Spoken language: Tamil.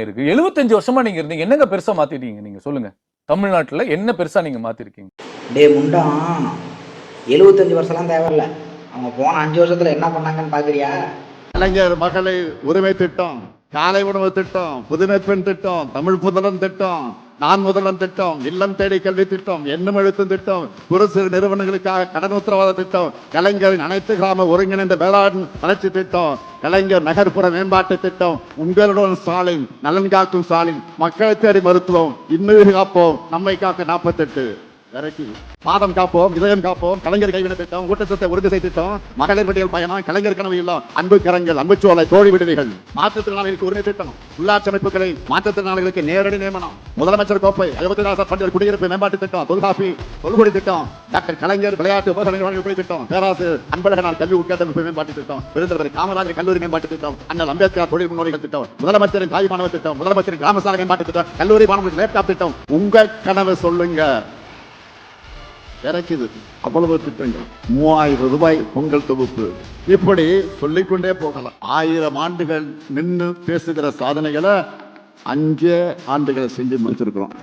இருக்கு. 75 வருஷமா நீங்க இருந்தீங்க. என்னங்க பெருசா மாத்திட்டீங்க நீங்க சொல்லுங்க. தமிழ்நாட்டுல என்ன பெருசா நீங்க மாத்திருக்கீங்க? டேய் முண்டம், 75 வருஷம்லாம் தேவையில்ல. அவங்க போன 5 வருஷத்துல என்ன பண்ணாங்கன்னு பாக்குறியா? கலைஞர் மகளிர் உரிமை திட்டம், காலை உணவு திட்டம், புதுமை பெண் திட்டம், தமிழ் புதலன் திட்டம், நான் முதல்வன் திட்டம், இல்லம் தேடி கல்வி திட்டம், எண்ணும் எழுத்தும் திட்டம், குறு சிறு நிறுவனங்களுக்காக கடன் உத்தரவாத திட்டம், கலைஞரின் அனைத்து கிராம ஒருங்கிணைந்த வேளாண் வளர்ச்சி திட்டம், கலைஞர் நகர்ப்புற மேம்பாட்டு திட்டம், உங்களுடன் ஸ்டாலின், நலன் காக்கும் ஸ்டாலின், மக்களை தேடி மருத்துவம், இன்னுயிர் காப்போம், நம்மை காக்க 48 வெரைட்டி, பாதம் காப்போம், இதயம் காப்போம், கலைஞர் கைவினை திட்டம், ஊட்டச்சத்தை உறுதி செய் திட்டம், மகளிர் விடியல் பயணம், கலைஞர் கனவு இல்லம், அன்பு கரங்கள், அன்புச்சோலை, தோழி விடுதிகள், மாற்றுத்திறனாளிகளுக்கு உரிமை திட்டம், உள்ளாட்சி அமைப்புகளை மாற்றுத்திறனாளிகளுக்கு நேரடி நியமனம், முதலமைச்சர் கோப்பை, 54 பண்டிகை குடியிருப்பு மேம்பாட்டு திட்டம், தொல்காப்பி தொல்குடி திட்டம், டாக்டர் கலைஞர் விளையாட்டு உபகரணங்கள் திட்டம், பேராசிரியர் அன்பழகனால் கல்வி உட்கட்டமைப்பு மேம்பாட்டு திட்டம், பெருந்தலைவர் காமராஜர் கல்லூரி மேம்பாட்டு திட்டம், அண்ணல் அம்பேத்கர் தொழில் முன்னோடிகள் திட்டம், முதலமைச்சரின் தாய் மாணவர் திட்டம், முதலமைச்சரின் கிராம சாலை மேம்பாட்டு திட்டம், கல்லூரி மாணவர்களுக்கு லேப்டாப் திட்டம். உங்க கனவு சொல்லுங்க. இறக்குது அவ்வளவு திட்டங்கள். 3000 ரூபாய் பொங்கல் தொகுப்பு, இப்படி சொல்லிக்கொண்டே போகலாம். 1000 ஆண்டுகள் நின்று பேசுகிற சாதனைகளை 5 ஆண்டுகளை செஞ்சு முடிச்சிருக்கிறோம்.